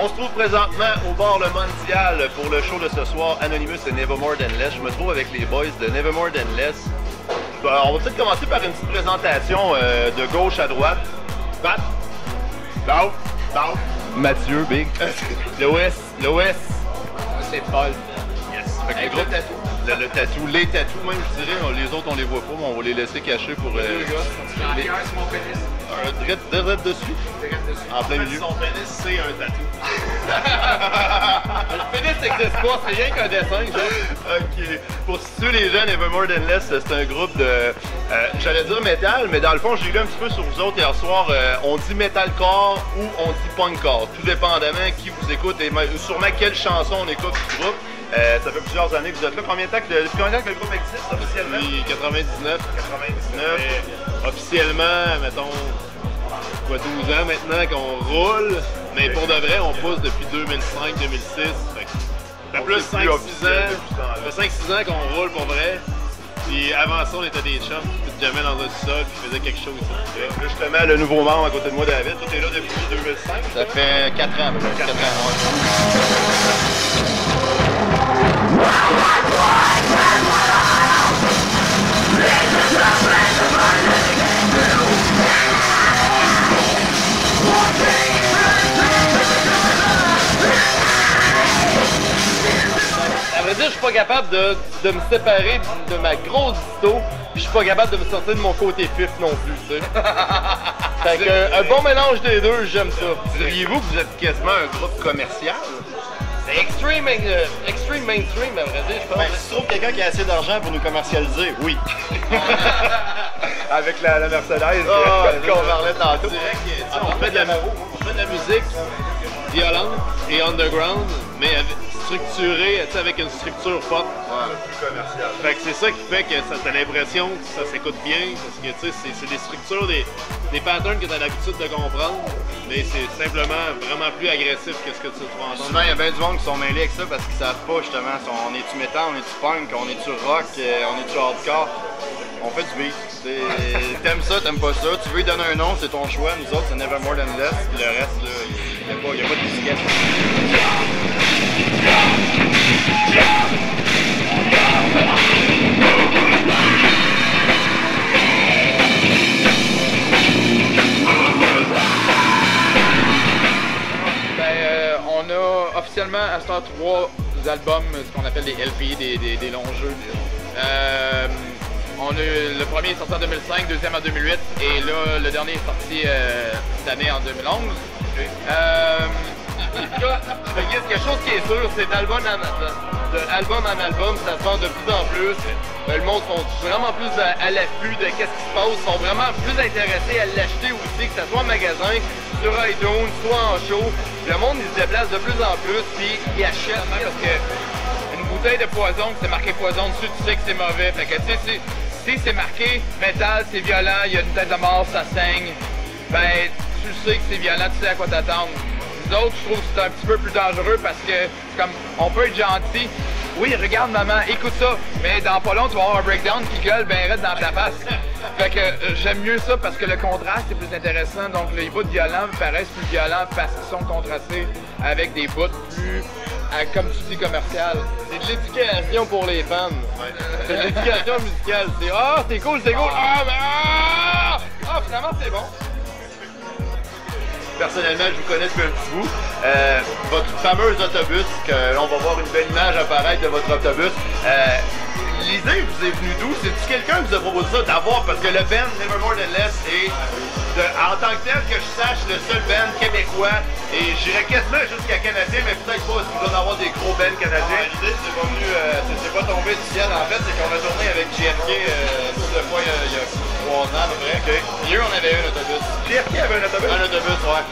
On se trouve présentement au bar Le Mondial pour le show de ce soir, Anonymous et Nevermore Than Less. Je me trouve avec les boys de Nevermore Than Less. On va peut-être commencer par une petite présentation de gauche à droite. Pat. Dow. Mathieu, Big. Loïs. C'est Paul. Yes. Fait que le tatou. Le tatou, les tatous même je dirais, les autres on les voit pas, mais on va les laisser cachés pour... Deux gars, c'est mon pénis. Direct dessus. En plein milieu. Son pénis, c'est un tatou. Le pénis n'existe pas, c'est rien qu'un dessin, genre. Ok. Pour situer les gens, Nevermore Than Less, c'est un groupe de... j'allais dire métal, mais dans le fond, j'ai lu un petit peu sur vous autres hier soir. On dit metalcore ou on dit punkcore, tout dépendamment qui vous écoute et sûrement quelle chanson on écoute du groupe. Ça fait plusieurs années que vous êtes là. Combien de temps que le groupe existe officiellement? Oui, 99. 99. Et officiellement, mettons, 12 ans maintenant qu'on roule, mais pour de vrai, on pousse depuis 2005-2006. Ça fait plus 5-6 ans. Ça fait 5-6 ans qu'on roule pour vrai. Puis avant ça, on était des chums qui jamais dans un sol puis faisaient quelque chose ici. Justement, le nouveau membre à côté de moi, David, toi t'es là depuis 2005? Ça fait 4 ans, 4 ans. À vrai dire, je suis pas capable de me séparer de ma grosse disto, puis je suis pas capable de me sortir de mon côté fif non plus, tu sais. Fait que, un bon mélange des deux, j'aime ça. Diriez-vous que vous êtes quasiment un groupe commercial? C'est extreme mainstream, à vrai dire, je pense. Ben, si tu trouves quelqu'un qui a assez d'argent pour nous commercialiser, oui. Avec la Mercedes qu'on parlait tantôt. On fait de la musique violente et underground, mais structurée, avec une structure forte. Plus commercial. Fait que c'est ça qui fait que t'as l'impression que ça s'écoute bien, parce que c'est des structures, des patterns que t'as l'habitude de comprendre, mais c'est simplement vraiment plus agressif que ce que tu vas entendre. Souvent, il y a bien du monde qui sont mêlés avec ça parce qu'ils savent pas justement on est-tu métal, on est-tu punk, on est-tu rock, on est-tu hardcore. On fait du beat. T'aimes ça, t'aimes pas ça, tu veux lui donner un nom, c'est ton choix. Nous autres, c'est Nevermore Than Less, puis le reste, il n'y a pas de disquette. On a officiellement à ce temps 3 albums, ce qu'on appelle des LP, des longs jeux. Le premier est sorti en 2005, deuxième en 2008 et là le dernier est sorti cette année en 2011. Quelque chose qui est sûr, c'est d'album en album, ça se vend de plus en plus. Le monde sont vraiment plus à l'affût de qu'est-ce qui se passe, sont vraiment plus intéressés à l'acheter aussi, que ce soit en magasin, sur iTunes, soit en show. Le monde il se déplace de plus en plus, puis il achète parce que une bouteille de poison, c'est marqué poison dessus, tu sais que c'est mauvais. Fait que tu sais, si c'est marqué métal, c'est violent, il y a une tête de mort, ça saigne, ben tu sais que c'est violent, tu sais à quoi t'attendre. Nous autres, je trouve que c'est un petit peu plus dangereux parce que c'est comme, on peut être gentil. Oui, regarde maman, écoute ça, mais dans pas long, tu vas avoir un breakdown qui gueule ben raide dans ta face. Fait que j'aime mieux ça parce que le contraste est plus intéressant, donc les bouts violents paraissent plus violents parce qu'ils sont contrastés avec des bouts plus, comme tu dis, commerciales. C'est de l'éducation pour les fans. C'est de l'éducation musicale. C'est ah, c'est cool, c'est cool. Ah, finalement, c'est bon. Personnellement, je vous connais depuis un petit bout. Votre fameux autobus, que on va voir une belle image apparaître de votre autobus. L'idée vous est venue d'où? C'est-tu quelqu'un qui vous a proposé ça d'avoir? Parce que le band Nevermore Than Less est, en tant que tel que je sache, le seul band québécois, et j'irais quasiment jusqu'à canadien, mais peut-être pas, parce qu'il doit y avoir des gros bands canadiens. L'idée, c'est pas venu, c'est pas tombé du ciel. En fait, c'est qu'on a tourné avec JFK deux fois il y a 3 ans à peu près. Okay. Hier, on avait un autobus. JFK avait un autobus? Un autobus, ouais.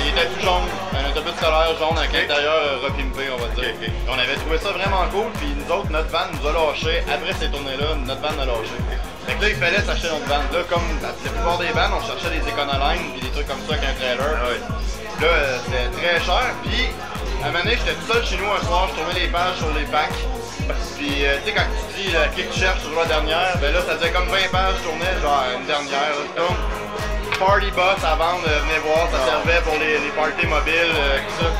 Il était tout jaune. Un autobus scolaire jaune avec l'intérieur repimpé, on va dire. Okay. On avait trouvé ça vraiment cool, puis nous autres, notre van nous a lâché. Après ces tournées-là, notre van a lâché. Fait que là, il fallait s'acheter notre van. Là, comme la plupart des vannes, on cherchait des Econoline puis des trucs comme ça avec un trailer. Ouais. Là, c'était très cher. Puis, à un moment donné, j'étais tout seul chez nous un soir, je tournais les pages sur les packs. Puis, tu sais, quand tu dis qui tu cherches sur la dernière, ben là, ça faisait comme 20 pages, je tournais, genre une dernière. Donc, Party Bus à vendre, venez voir, ça servait pour les parties mobiles, tout ça.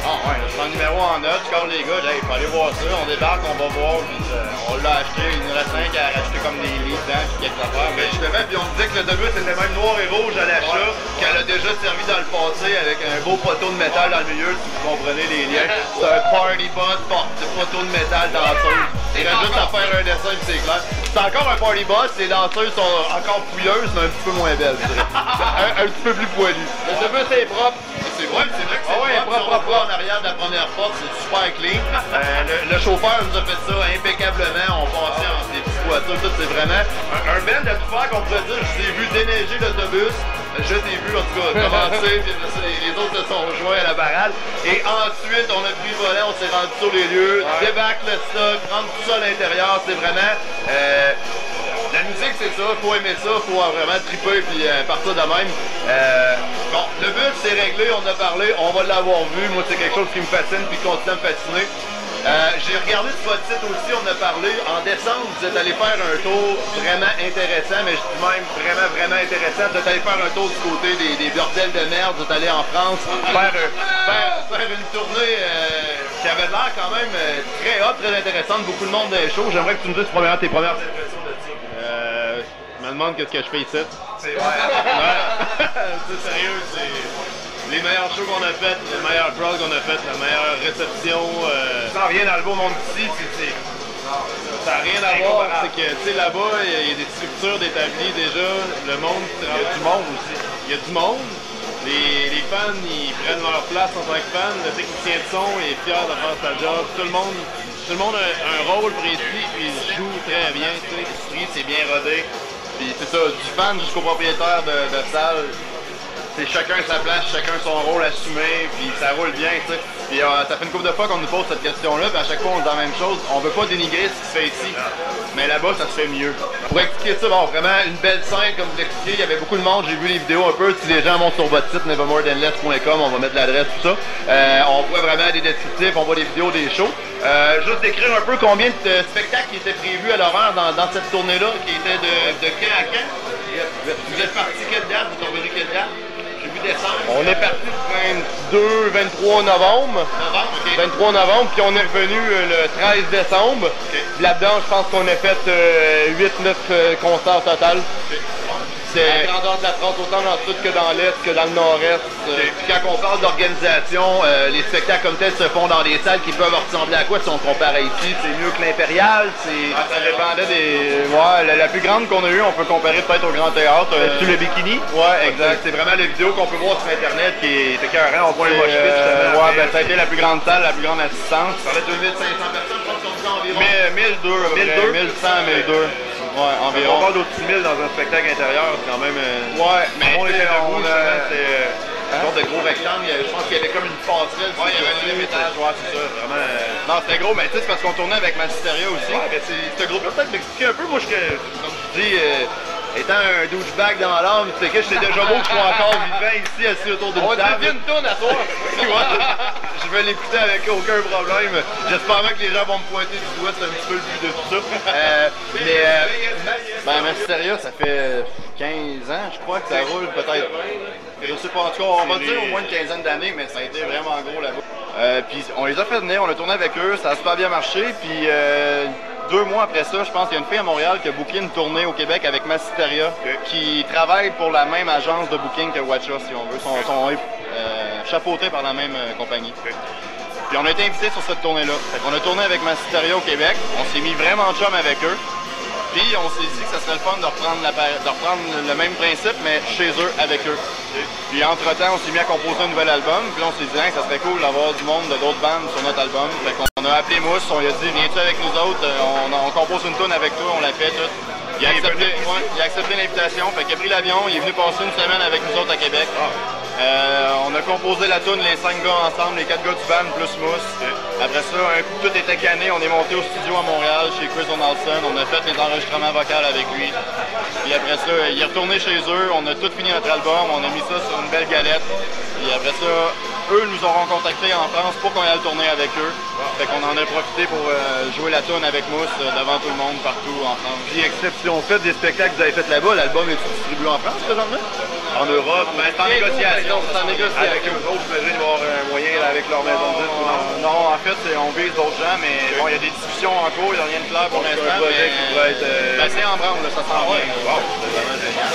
Ah ouais, c'est un numéro en note, je colle les gars, il faut aller voir ça, on débarque, on va voir, puis on l'a acheté, il nous reste 5 à racheter comme des livres dedans, puis quelques affaires. Mais justement, puis on disait que l'autobus était même noir et rouge à l'achat, qu'elle a déjà servi dans le passé avec un beau poteau de métal dans le milieu, si vous comprenez les liens. C'est un party bus, poteau de métal danseuse. Il reste juste à faire un dessin, puis c'est clair. C'est encore un party bus, les danseuses sont encore pouilleuses, mais un petit peu moins belles, je dirais. un petit peu plus poilues. L'autobus est propre. C'est vrai que c'est propre en arrière de la première porte, c'est super clean. Le chauffeur nous a fait ça impeccablement, on passait entre des petites voitures, tout c'est vraiment un bel de tout faire qu'on pourrait dire. Je t'ai vu déneiger l'autobus, je t'ai vu en tout cas commencer, puis les autres se sont rejoints à la parade. Et ensuite, on a pris le volet, on s'est rendu sur les lieux, débarque le stock, rentre tout ça à l'intérieur, c'est vraiment... la musique, c'est ça, faut aimer ça, faut vraiment triper puis partir de même. Bon, le but c'est réglé, on a parlé, on va l'avoir vu. Moi, c'est quelque chose qui me fascine puis continue à me fasciner. J'ai regardé sur votre site aussi, on a parlé. En décembre, vous êtes allé faire un tour vraiment intéressant, mais je dis même vraiment intéressant. Vous êtes allé faire un tour du côté des bordels de merde, vous êtes allé en France faire une tournée qui avait l'air quand même très hot, très intéressante, beaucoup de monde dans les shows. J'aimerais que tu me dises premièrement tes premières impressions de ça. Je me demande qu'est-ce que je fais ici. C'est vrai. C'est sérieux, c'est les meilleurs shows qu'on a fait, les meilleurs crowds qu'on a fait, la meilleure réception. Ça revient dans le beau monde ici, Ça n'a rien à voir, c'est que tu sais là-bas, il y a des structures d'établis déjà, le monde travaille. Il y a du monde aussi. Il y a du monde. Les fans, ils prennent leur place en tant que fans. Le technicien de son est fier de faire sa job. Tout le monde a un rôle précis, puis il joue très bien. C'est bien rodé. Puis c'est ça, du fan jusqu'au propriétaire de salle. C'est chacun sa place, chacun son rôle assumé, puis ça roule bien, tu sais. Puis ça fait une couple de fois qu'on nous pose cette question-là, puis à chaque fois on dit la même chose. On veut pas dénigrer ce qui se fait ici, mais là-bas ça se fait mieux. Pour expliquer ça, bon, vraiment une belle scène, comme vous l'expliquez, il y avait beaucoup de monde, j'ai vu les vidéos un peu. Si les gens montent sur votre site nevermorethanless.com, on va mettre l'adresse, tout ça. On voit vraiment des descriptifs, on voit des vidéos des shows. Juste décrire un peu combien de spectacles qui étaient prévus à l'horaire dans cette tournée-là, qui était de quand à quand? Vous êtes parti quelle date? Vous êtes revenu quelle date? On est parti le 22, 23 novembre. 23 novembre, puis on est revenu le 13 décembre. Là-dedans, je pense qu'on a fait 8-9 concerts total. C'est la grandeur de la France, autant dans le sud que dans l'est, que dans le nord-est. Puis quand on parle d'organisation, les spectacles comme tels se font dans des salles qui peuvent ressembler à quoi si on compare à ici? C'est mieux que l'Impérial? Ça dépendait des... Ouais, la plus grande qu'on a eue, on peut comparer peut-être au Grand Théâtre. Sur le bikini? Ouais, exact. C'est vraiment la vidéo qu'on peut voir sur Internet qui est écœurant. On voit le mosh pit justement. Ouais, ben ça a été la plus grande salle, la plus grande assistance. Ça va être 2500 personnes, je pense qu'on dit environ. 1002, 1100, 1002. Ouais, environ. On parle d'au-dessus de 1000 dans un spectacle intérieur, c'est quand même... Ouais, mais on était debout, c'est... un genre de gros rectangle, je pense qu'il y avait comme une passerelle. Ouais, il y avait un deuxième étage, ouais, c'est ça, vraiment... Non, c'était gros, mais tu sais, c'est parce qu'on tournait avec Massisteria aussi. Ouais, mais c'est gros. Peut-être m'expliquer un peu, moi, comme je dis, étant un douchebag dans l'âme, c'est que j'étais déjà beau que je sois encore vivant ici, assis autour d'une table. On te une tourne à toi! Je vais l'écouter avec aucun problème. J'espère même que les gens vont me pointer du doigt, c'est un petit peu le but de tout ça. Ben, Massisteria, ça fait 15 ans, je crois, que ça roule, peut-être. Je sais pas, en tout cas, on va dire au moins une quinzaine d'années, mais ça a été vraiment gros là-bas. Puis on les a fait venir, on a tourné avec eux, ça a super bien marché, puis 2 mois après ça, je pense qu'il y a une fille à Montréal qui a booké une tournée au Québec avec Massisteria, qui travaille pour la même agence de booking que Watcha, si on veut. Sont chapeautés par la même compagnie. Puis on a été invités sur cette tournée-là. On a tourné avec Massisteria au Québec, on s'est mis vraiment chum avec eux. Puis on s'est dit que ça serait le fun de reprendre le même principe, mais chez eux, avec eux. Puis entre-temps, on s'est mis à composer un nouvel album. Puis là, on s'est dit que ça serait cool d'avoir du monde de d'autres bandes sur notre album. Fait qu'on a appelé Mousse, on lui a dit viens-tu avec nous autres, on compose une tune avec toi, on l'a fait tout. Il a accepté l'invitation, fait qu'il a pris l'avion, il est venu passer une semaine avec nous autres à Québec. On a composé la tune, les 5 gars ensemble, les 4 gars du band plus Mousse. Après ça, un coup tout était canné, on est monté au studio à Montréal chez Chris Donaldson, on a fait les enregistrements vocaux avec lui. Puis après ça, il est retourné chez eux, on a tout fini notre album, on a mis ça sur une belle galette. Puis après ça, eux nous auront contactés en France pour qu'on aille tourner avec eux. Fait qu'on en a profité pour jouer la tune avec Mousse devant tout le monde, partout en France. Puis exception faite des spectacles que vous avez fait là-bas, l'album est distribué en France présentement? En Europe, Ben, c'est en négociation. C'est en négociation. avec eux autres, j'imagine qu'il va y avoir un moyen là, avec leur maison de disque ou non? Non, en fait, on vise d'autres gens, mais bon, il y a des discussions en cours, il n'y a rien de clair pour l'instant. Un projet qui pourrait être... Ben, c'est en branle, là, ça s'en vient. Wow, c'est vraiment génial.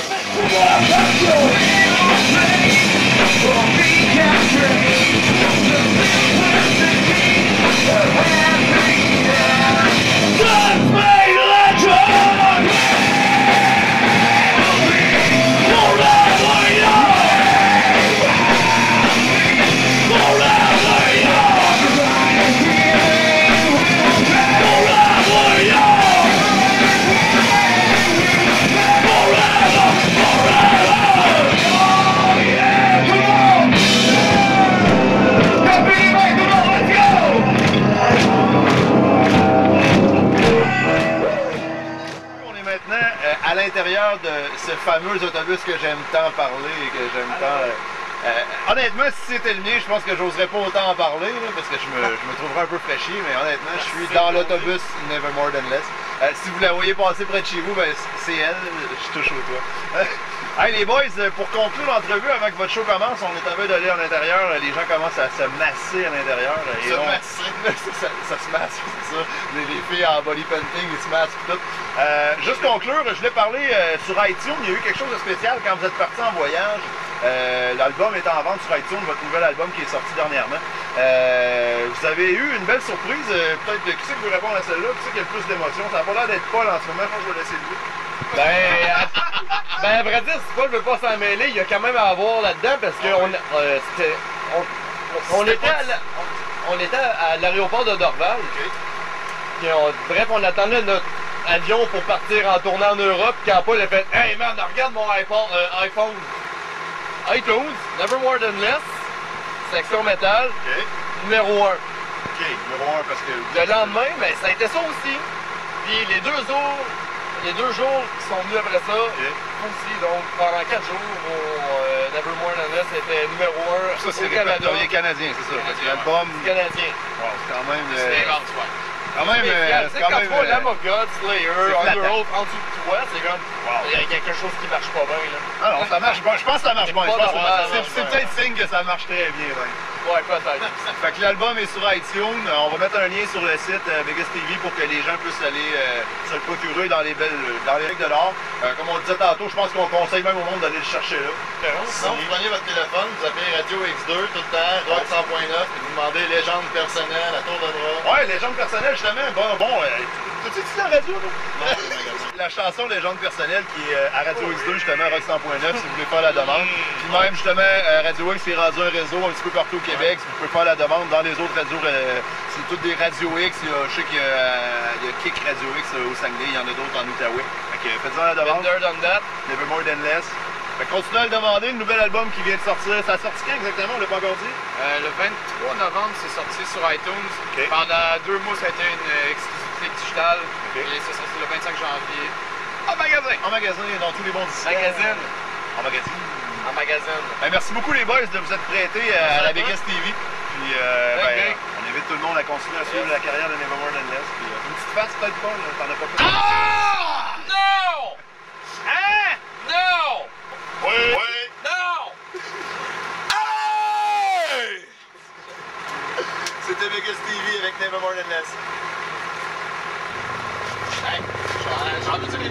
À l'intérieur de ce fameux autobus que j'aime tant parler et que j'aime tant... honnêtement, si c'était le mien, je pense que j'oserais pas autant en parler là, parce que je me trouverais un peu fraîchi, mais honnêtement, je suis dans l'autobus Never More Than Less. Si vous la voyez passer près de chez vous, ben, c'est elle, je touche au toit. Hey les boys, pour conclure l'entrevue avant que votre show commence, on est en train d'aller à l'intérieur, les gens commencent à se masser à l'intérieur. Ça se masse, c'est ça. Les filles en body painting, ils se massent tout. Juste conclure, je voulais parler sur iTunes, il y a eu quelque chose de spécial quand vous êtes partis en voyage. L'album est en vente sur iTunes, votre nouvel album qui est sorti dernièrement. Vous avez eu une belle surprise, peut-être qui c'est qui veut répondre à celle-là, qui c'est qui a le plus d'émotion? Ça n'a pas l'air d'être Paul en ce moment, je pense que je vais laisser lui. Ben, à vrai dire, si Paul veut pas s'en mêler, il y a quand même à avoir là-dedans parce que on était à l'aéroport de Dorval. Puis bref, on attendait notre avion pour partir en tournée en Europe. Quand Paul a fait « Hey man, regarde mon iPhone. iTunes, Never More Than Less, section métal, numéro 1. Ok, numéro 1 parce que... Le lendemain, ben, ça a été ça aussi. Puis les deux jours qui sont venus après ça, aussi, donc pendant 4 jours, Never More Than Less était numéro 1 ça, c'est au Canada. répertorié canadien, c'est ça. C'est l'album... Canadien. Wow, c'est quand même... Quand même, c'est quand pas Lamb of God, Slayer, Underoath en dessous de toi, c'est comme, il y a quelque chose qui marche pas bien, là. Ah non, ça marche bien, je pense que ça marche bien. C'est peut-être signe que ça marche très bien, Ouais, peut-être. Fait que l'album est sur iTunes, on va mettre un lien sur le site Vegas TV pour que les gens puissent aller se le procurer dans les règles de l'art. Comme on le disait tantôt, je pense qu'on conseille même au monde d'aller le chercher là. Sinon, vous prenez votre téléphone, vous appelez Radio X2 tout le temps, Rock 100.9, et vous demandez Légende personnelle à tour de bras. Ouais, Légende personnelle, justement. Bon, t'as-tu dit la radio, là? Non, la chanson Légende personnelle qui est à Radio X2, justement, Rock 100.9, si vous voulez faire la demande. Puis même, justement, Radio X est rendu un réseau un petit peu partout au Québec, si vous pouvez faire la demande. Dans les autres radios, c'est toutes des Radio X. Je sais qu'il y a Kick Radio X au Saguenay, il y en a d'autres en Outaouais. Fait que faites-en la demande. Never More Than Less. Fait que continuez à le demander, le nouvel album qui vient de sortir. Ça a sorti quand exactement? On l'a pas encore dit? Le 23 novembre, c'est sorti sur iTunes. Pendant 2 mois, ça a été une exclusivité digitale. Et c'est sorti le 25 janvier. En magasin! En magasin, dans tous les bons disques. Magazine. En magazine. En magazine. Ben, merci beaucoup les boys de vous être prêtés à la Vegas TV. Puis on invite tout le monde à continuer à suivre la carrière de Never More Than Less. Puis une petite face peut-être pas, t'en as pas fait. Ah! Non! Hein? Non! Oui! Non! Hey! C'était Vegas TV avec Never More Than Less. Hey, j'en veux-tu les